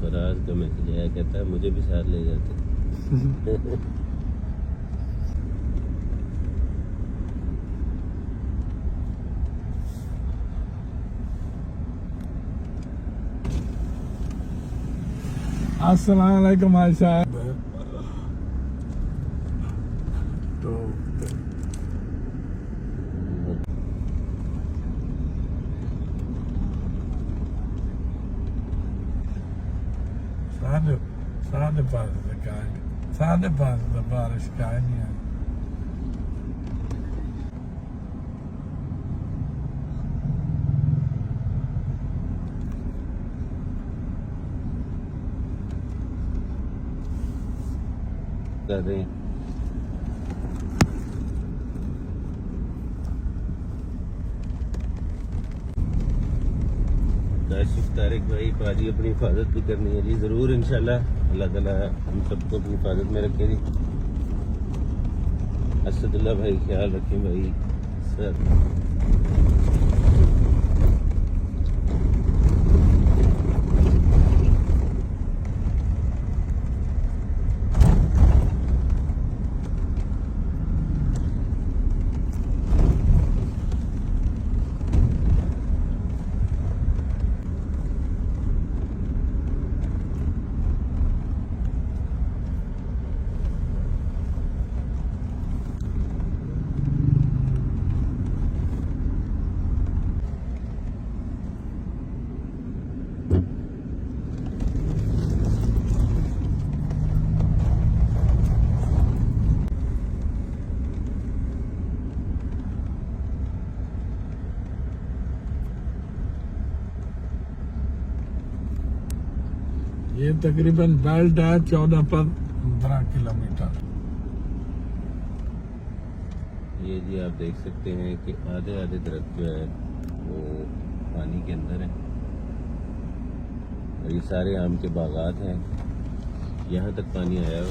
फराज का मैसेज आया, कहता है मुझे भी साथ ले जाते। अस्सलाम वालेकुम भाई साहब। तो साढ़े पाँच बारिश का नहीं है। कर रहे हैं काशिफ तारिक भाई, पाजी अपनी हिफाजत भी करनी है जी, जरूर इंशाल्लाह अल्लाह ताला हम सबको अपनी हिफाजत में रखे जी। असदुल्ला भाई ख्याल रखें भाई सर। ये तकरीबन बेल्ट है 14-15 किलोमीटर। ये जी आप देख सकते हैं कि आधे आधे दरख्त जो है वो पानी के अंदर है और ये सारे आम के बागात हैं, यहाँ तक पानी आया हुआ है।